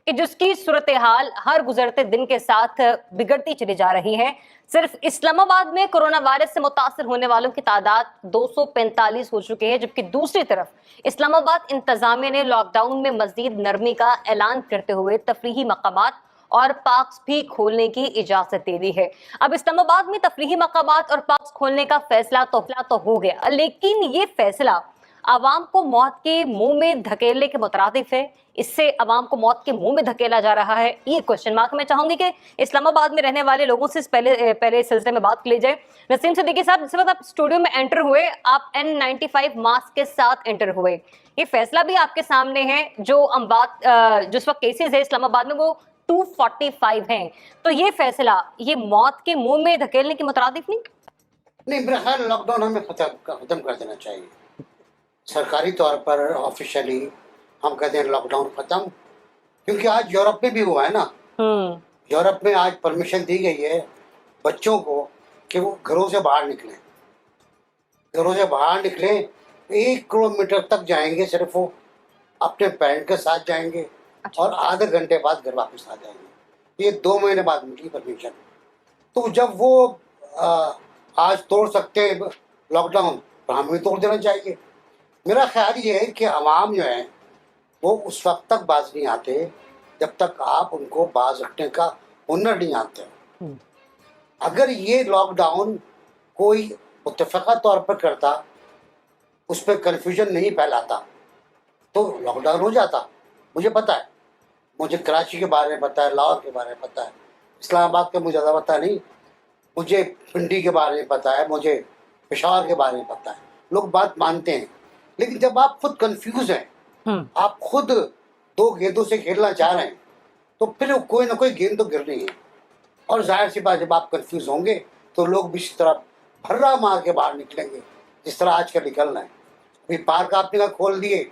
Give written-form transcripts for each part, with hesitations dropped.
कि जिसकी सूरत हाल हर गुजरते दिन के साथ बिगड़ती चली जा रही है। सिर्फ इस्लामाबाद में कोरोना वायरस से मुतासर होने वालों की तादाद 245 हो चुकी है, जबकि दूसरी तरफ इस्लामाबाद इंतजामिया ने लॉकडाउन में मजीद नरमी का ऐलान करते हुए तफरीही मकामात और पार्क्स भी खोलने की इजाजत दे दी है। अब इस्लामाबाद में तफरीही मकामात और पार्क्स खोलने का फैसला तो हो गया, लेकिन ये फैसला आवाम को मौत के मुंह में धकेलने के मुतरादिफ है। इससे आवाम को मौत के मुंह में धकेला जा रहा है, ये क्वेश्चन मार्क। मैं चाहूंगी कि इस्लामाबाद में रहने वाले लोगों से पहले इस सिलसिले में बात कर ली जाए। नसीम सिद्दीकी साहब, इस वक्त आप स्टूडियो में एंटर हुए, आप N95 मास्क के साथ एंटर हुए। ये फैसला भी आपके सामने है, जो अमवात जो इस वक्त केसेस है इस्लामाबाद में वो 245 हैं। तो ये फैसला ये मौत के मुंह में धकेलने की मुतरादिफ नहीं? नहीं, मेरा ख्याल लॉकडाउन हमें खत्म कर देना चाहिए। सरकारी तौर पर ऑफिशियली हम कहते हैं लॉकडाउन खत्म, क्योंकि आज यूरोप में भी हुआ है ना। यूरोप में आज परमिशन दी गई है बच्चों को कि वो घरों से बाहर निकलें। घरों से बाहर निकलें, 1 किलोमीटर तक जाएंगे सिर्फ वो अपने पेरेंट के साथ जाएंगे। अच्छा। और आधे घंटे बाद घर वापस आ जाएंगे। ये 2 महीने बाद मिली परमिशन। तो जब वो आज तोड़ सकते हैं लॉकडाउन, तो हमें तोड़ देना चाहिए। मेरा ख्याल ये है कि आवाम जो है वो उस वक्त तक बाज नहीं आते जब तक आप उनको बाज रखने का हुनर नहीं आते। अगर ये लॉकडाउन कोई मुत्तफ़क़ा तौर पर करता, उस पर कन्फ्यूजन नहीं फैलाता, तो लॉकडाउन हो जाता। मुझे पता है, मुझे कराची के बारे में पता है, लाहौर के बारे में पता है, इस्लामाबाद के मुझे ज़्यादा पता नहीं, मुझे पिंडी के बारे में पता है, मुझे पेशावर के बारे में पता है। लोग बात मानते हैं, लेकिन जब आप खुद कंफ्यूज हैं, आप खुद 2 गेंदों से खेलना चाह रहे हैं, तो फिर कोई ना कोई गेंद तो गिरनी है। और जाहिर सी बात, जब आप कंफ्यूज होंगे तो लोग भी इस तरह भर्रा मार के बाहर निकलेंगे, जिस तरह आज का निकलना है। अभी पार्क आपने खोल दिए,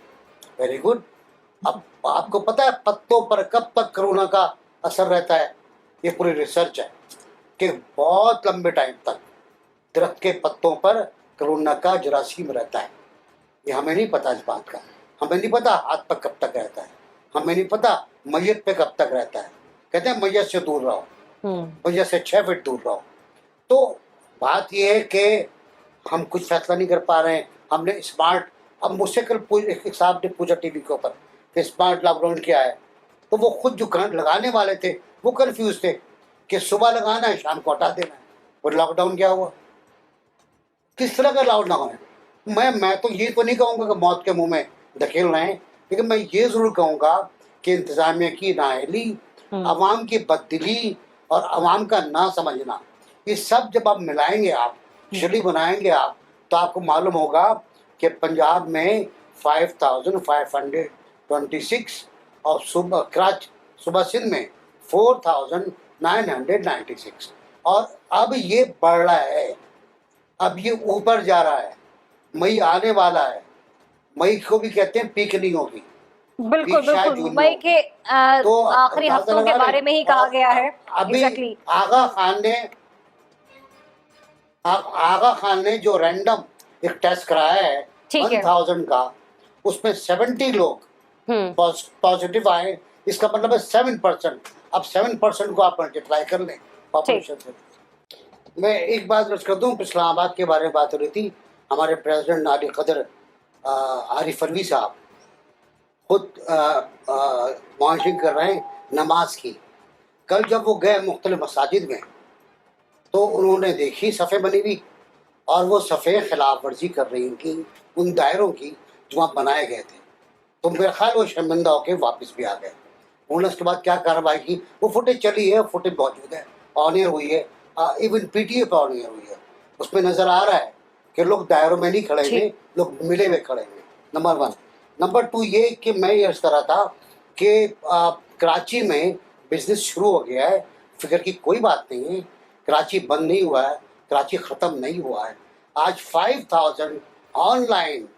वेरी गुड। अब आपको पता है पत्तों पर कब तक कोरोना का असर रहता है? ये पूरी रिसर्च है कि बहुत लंबे टाइम तक दरख्त के पत्तों पर कोरोना का जरासीम रहता है। ये हमें नहीं पता इस बात का। हमें नहीं पता हाथ पर कब तक रहता है, हमें नहीं पता मैयत पे कब तक रहता है। कहते हैं मैयत से दूर रहो, मैयत से 6 फीट दूर रहो। तो बात ये है कि हम कुछ फैसला नहीं कर पा रहे हैं। हमने स्मार्ट, अब मुझसे कल एक साहब ने पूछा टीवी के ऊपर कि स्मार्ट लॉकडाउन क्या है, तो वो खुद जो लगाने वाले थे वो कंफ्यूज थे कि सुबह लगाना है, शाम को हटा देना है। और लॉकडाउन क्या हुआ? किस तरह का लॉकडाउन है? मैं तो ये तो नहीं कहूँगा कि मौत के मुंह में धकेल रहे हैं, लेकिन मैं ये ज़रूर कहूँगा कि इंतज़ामिया की नाअहली, आवाम की बददिली और आवाम का ना समझना, ये सब जब आप मिलाएंगे, आप खिचड़ी बनाएंगे आप, तो आपको मालूम होगा कि पंजाब में 5526 और सुबह सिंध में 4996। और अब ये बढ़ रहा है, अब ये ऊपर जा रहा है। मई आने वाला है, मई को भी कहते हैं पीक नहीं होगी। बिल्कुल बिल्कुल, मई के तो आखिरी हफ्तों के बारे में ही कहा गया है। अभी exactly. आगा खान ने जो रैंडम एक टेस्ट कराया है 1000 का, उसमें 70 लोग पॉजिटिव आए। इसका मतलब है 7%। अब 7% को आप मल्टीप्लाई कर लें पॉपुलेशन से। मैं एक बात अर्ज कर दूँ, इस्लामाबाद के बारे में बात हो रही थी। हमारे प्रेसिडेंट आली कदर आरिफ अलवी साहब खुद मॉनिटरिंग कर रहे हैं नमाज की। कल जब वो गए मुख्तलिफ मसाजिद में, तो उन्होंने देखी सफ़े बनी हुई, और वो सफ़े खिलाफ वर्जी कर रही थी उन दायरों की जो वहाँ बनाए गए थे। तो मेरा ख्याल वो शर्मिंदा होकर वापस भी आ गए। उन्होंने उसके बाद क्या कार्रवाई की, वो फुटेज चली है, फुटेज मौजूद है, ऑन एयर हुई है, इवन PTA पर ऑन एयर हुई है। उसमें नज़र आ रहा है कि लोग दायरों में नहीं खड़े हुए, लोग मिले हुए खड़े हुए। नंबर 1। नंबर 2 ये कि मैं ये अर्ज़ कर रहा था कि कराची में बिज़नेस शुरू हो गया है, फिक्र की कोई बात नहीं है। कराची बंद नहीं हुआ है, कराची ख़त्म नहीं हुआ है। आज 5000 ऑनलाइन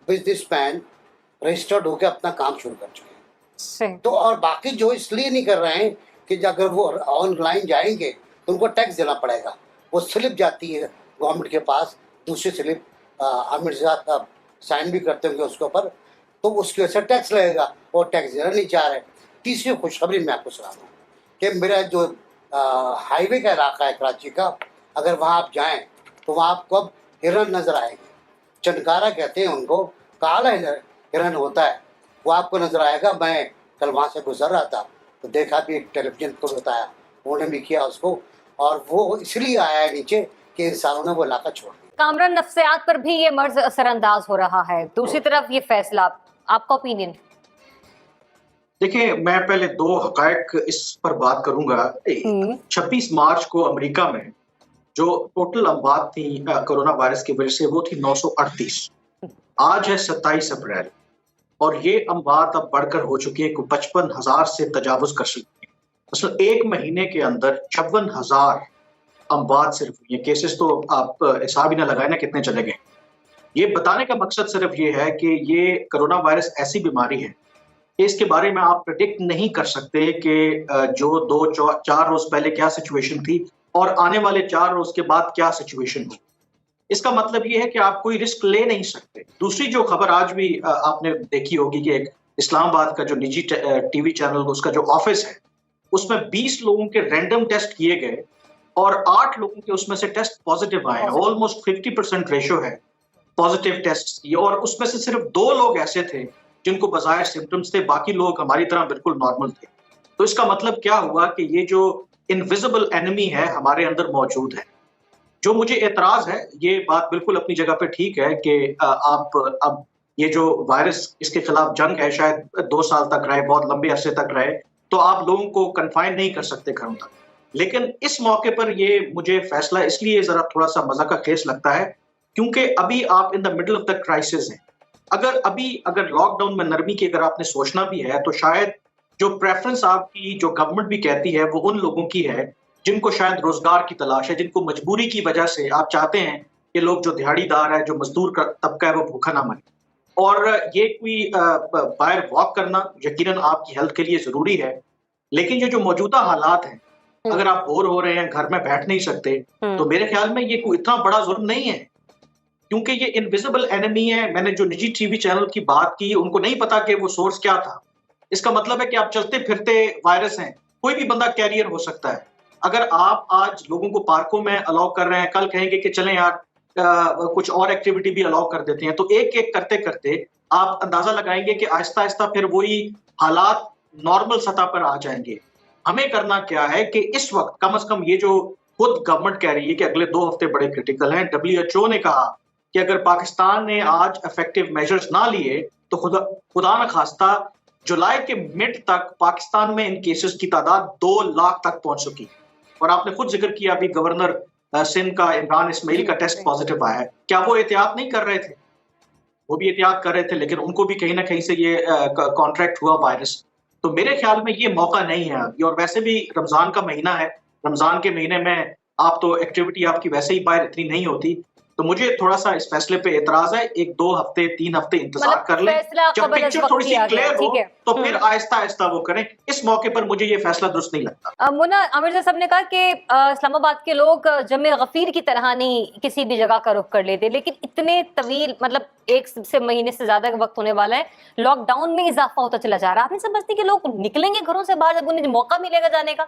बिजनेसमैन रजिस्टर्ड होकर अपना काम शुरू कर चुके हैं। तो और बाकी जो इसलिए नहीं कर रहे हैं कि अगर वो ऑनलाइन जाएंगे तो उनको टैक्स देना पड़ेगा। वो स्लिप जाती है गवर्नमेंट के पास, दूसरी स्लिप आमिर साहब साइन भी करते होंगे उसके ऊपर, तो उसकी वजह से टैक्स लगेगा और टैक्स देना नहीं चाह रहे। तीसरी खुशखबरी मैं आपको सुना दूँ कि मेरा जो हाईवे का इलाका है कराची का, अगर वहाँ आप जाएं तो वहाँ आपको अब हिरन नज़र आएंगे। चनकारा कहते हैं उनको, काला हिरन होता है, वो आपको नज़र आएगा। मैं कल वहाँ से गुजर रहा था तो देखा भी, एक टेलीविजन को बताया, उन्होंने भी किया उसको, और वो इसलिए आया है नीचे कि इंसानों ने वो इलाका छोड़ दिया। कामरान, नफ्सियात पर भी ये मर्ज असरअंदाज हो रहा है, दूसरी तरफ ये फैसला, आपका ओपिनियन? देखिए, मैं पहले दो हकायक इस पर बात करूंगा। 26 मार्च को अमेरिका में जो टोटल अमवात थी कोरोना वायरस की वजह से, वो थी 938। आज है 27 अप्रैल और ये अमवात अब बढ़कर हो चुकी है, 55,000 से तजावुज कर चुकी है। मतलब एक महीने के अंदर 56,000 अमवात सिर्फ ये केसेस, तो आप हिसाब ही ना लगाए ना कितने चले गए। ये बताने का मकसद सिर्फ ये है कि ये कोरोना वायरस ऐसी बीमारी है कि इसके बारे में आप प्रेडिक्ट नहीं कर सकते कि जो 2-4 रोज पहले क्या सिचुएशन थी और आने वाले 4 रोज के बाद क्या सिचुएशन हो। इसका मतलब ये है कि आप कोई रिस्क ले नहीं सकते। दूसरी जो खबर आज भी आपने देखी होगी कि एक इस्लामाबाद का जो निजी टीवी चैनल, उसका जो ऑफिस है, उसमें 20 लोगों के रैंडम टेस्ट किए गए और 8 लोगों के उसमें से टेस्ट पॉजिटिव आए। ऑलमोस्ट 50% रेशो है पॉजिटिव टेस्ट की, और उसमें से सिर्फ 2 लोग ऐसे थे जिनको बज़ाहिर सिम्टम्स थे, बाकी लोग हमारी तरह बिल्कुल नॉर्मल थे। तो इसका मतलब क्या हुआ कि ये जो इनविजिबल एनिमी है हमारे अंदर मौजूद है। जो मुझे एतराज है, ये बात बिल्कुल अपनी जगह पे ठीक है कि आप अब ये जो वायरस, इसके खिलाफ जंग है, शायद 2 साल तक रहे, बहुत लंबे अरसे तक रहे, तो आप लोगों को कन्फाइन नहीं कर सकते घरों तक। लेकिन इस मौके पर ये मुझे फैसला इसलिए जरा थोड़ा सा मजा का खेस लगता है क्योंकि अभी आप in the middle of the crisis हैं। अगर लॉकडाउन में नरमी की अगर आपने सोचना भी है, तो शायद जो प्रेफरेंस आपकी, जो गवर्नमेंट भी कहती है, वो उन लोगों की है जिनको शायद रोजगार की तलाश है, जिनको मजबूरी की वजह से आप चाहते हैं कि लोग जो दिहाड़ीदार है, जो मजदूर का तबका है, वो भूखा ना मरे। और ये कोई बाहर वॉक करना यकीनन आपकी हेल्थ के लिए जरूरी है, लेकिन ये जो मौजूदा हालात हैं, अगर आप बोर हो रहे हैं, घर में बैठ नहीं सकते, तो मेरे ख्याल में ये कोई इतना बड़ा जुर्म नहीं है, क्योंकि ये इनविजिबल एनिमी है। मैंने जो निजी टीवी चैनल की बात की, उनको नहीं पता कि वो सोर्स क्या था। इसका मतलब है कि आप चलते फिरते वायरस हैं, कोई भी बंदा कैरियर हो सकता है। अगर आप आज लोगों को पार्कों में अलाउ कर रहे हैं, कल कहेंगे कि चलें यार कुछ और एक्टिविटी भी अलाउ कर देते हैं, तो एक एक करते करते आप अंदाजा लगाएंगे कि आहिस्ता आहिस्ता फिर वही हालात नॉर्मल सतह पर आ जाएंगे। हमें करना क्या है कि इस वक्त कम से कम ये जो खुद गवर्नमेंट कह रही है कि अगले 2 हफ्ते बड़े क्रिटिकल हैं, WHO ने कहा कि अगर पाकिस्तान ने आज इफेक्टिव मेजर्स ना लिए तो खुदा न खास्ता जुलाई के मिड तक पाकिस्तान में इन केसेस की तादाद 2 लाख तक पहुंच चुकी। और आपने खुद जिक्र किया अभी गवर्नर सिंध का इमरान इस्माइल का टेस्ट पॉजिटिव आया है। क्या वो एहतियात नहीं कर रहे थे? वो भी एहतियात कर रहे थे, लेकिन उनको भी कहीं ना कहीं से ये कॉन्ट्रैक्ट हुआ वायरस। तो मेरे ख्याल में ये मौका नहीं है अभी, और वैसे भी रमजान का महीना है। रमजान के महीने में आप तो एक्टिविटी आपकी वैसे ही बाहर इतनी नहीं होती, तो मुझे थोड़ा सा इस फैसले पे एतराज है। 1-2 हफ्ते 3 हफ्ते इंतजार कर लें, जब पिक्चर थोड़ी सी क्लियर हो तो फिर आहिस्ता आहिस्ता वो करें। इस मौके पर मुझे ये फैसला दुरुस्त नहीं लगता। मुन्ना, आमिर साहब ने कहा कि इस्लामाबाद के लोग जमे गफीर की तरह नहीं किसी भी जगह का रुख कर लेते, लेकिन इतने तवील, मतलब 1 से महीने से ज्यादा का वक्त होने वाला है, लॉकडाउन में इजाफा होता चला जा रहा है। आप नहीं समझते कि लोग निकलेंगे घरों से बाहर जब उन्हें मौका मिलेगा जाने का?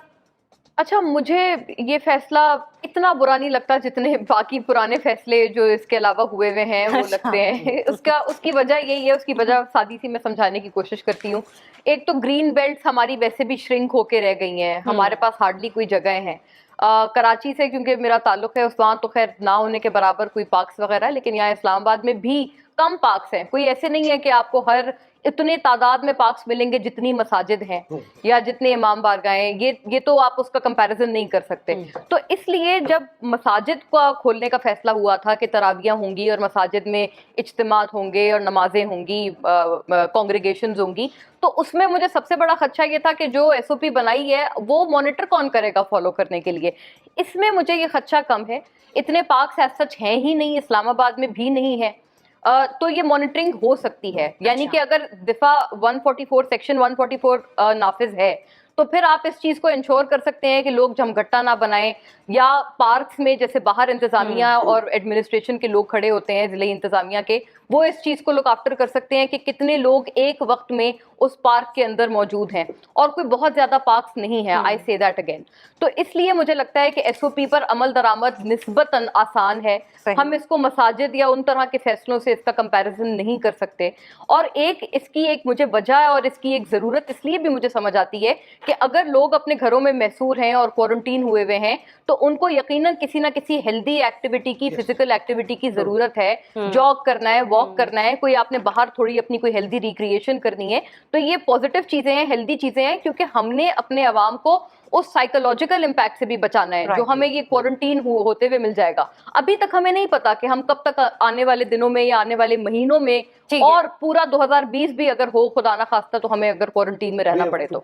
अच्छा, मुझे ये फैसला इतना बुरा नहीं लगता जितने बाकी पुराने फैसले जो इसके अलावा हुए हुए हैं वो लगते हैं। उसकी वजह यही है, उसकी वजह सादी सी मैं समझाने की कोशिश करती हूँ। एक तो ग्रीन बेल्ट हमारी वैसे भी श्रिंक होके रह गई हैं, हमारे पास हार्डली कोई जगह है। कराची से क्योंकि मेरा ताल्लुक है, उस वहाँ तो खैर ना होने के बराबर कोई पार्क्स वगैरह, लेकिन यहाँ इस्लामाबाद में भी कम पार्क्स हैं। कोई ऐसे नहीं है कि आपको हर इतने तादाद में पार्क्स मिलेंगे जितनी मसाजिद हैं या जितने इमाम बारगाहें, ये तो आप उसका कंपैरिजन नहीं कर सकते। तो इसलिए जब मसाजिद का खोलने का फैसला हुआ था कि तरावियाँ होंगी और मसाजिद में इज्तिमात होंगे और नमाजें होंगी, कॉन्ग्रीगेशंस होंगी, तो उसमें मुझे सबसे बड़ा खदशा ये था कि जो SOP बनाई है वो मॉनिटर कौन करेगा फॉलो करने के लिए। इसमें मुझे ये खदशा कम है। इतने पार्क्स एज सच हैं ही नहीं, इस्लामाबाद में भी नहीं है, तो ये मॉनिटरिंग हो सकती है। यानी कि अगर दिफा 144 सेक्शन 144 नाफिज है तो फिर आप इस चीज को इंश्योर कर सकते हैं कि लोग जमघट्टा ना बनाएं, या पार्क्स में जैसे बाहर इंतजामिया और एडमिनिस्ट्रेशन के लोग खड़े होते हैं, जिले इंतजामिया के, वो इस चीज को लुक आफ्टर कर सकते हैं कि कितने लोग एक वक्त में उस पार्क के अंदर मौजूद हैं, और कोई बहुत ज्यादा पार्क्स नहीं है, आई से दैट अगेन। तो इसलिए मुझे लगता है कि एसओपी पर अमल दरामद निस्बतन आसान है, हम इसको मसाजिद या उन तरह के फैसलों से इसका कंपैरिजन नहीं कर सकते। और एक इसकी एक मुझे वजह और इसकी एक ज़रूरत इसलिए भी मुझे समझ आती है कि अगर लोग अपने घरों में महसूर हैं और क्वारंटीन हुए हुए हैं, तो उनको यकीनन किसी ना किसी हेल्दी एक्टिविटी की, फिजिकल एक्टिविटी की ज़रूरत है। जॉग करना है, वॉक करना है, कोई आपने बाहर थोड़ी अपनी कोई हेल्दी रिक्रिएशन करनी है, तो ये पॉजिटिव चीज़ें हैं, हेल्दी चीज़ें हैं, क्योंकि हमने अपने अवाम को उस साइकोलॉजिकल इम्पैक्ट से भी बचाना है जो हमें ये क्वारंटीन होते हुए मिल जाएगा। अभी तक हमें नहीं पता कि हम कब तक आने वाले दिनों में या आने वाले महीनों में, और पूरा 2020 भी अगर हो खुदा ना खास्ता, तो हमें अगर क्वारंटीन में रहना पड़े तो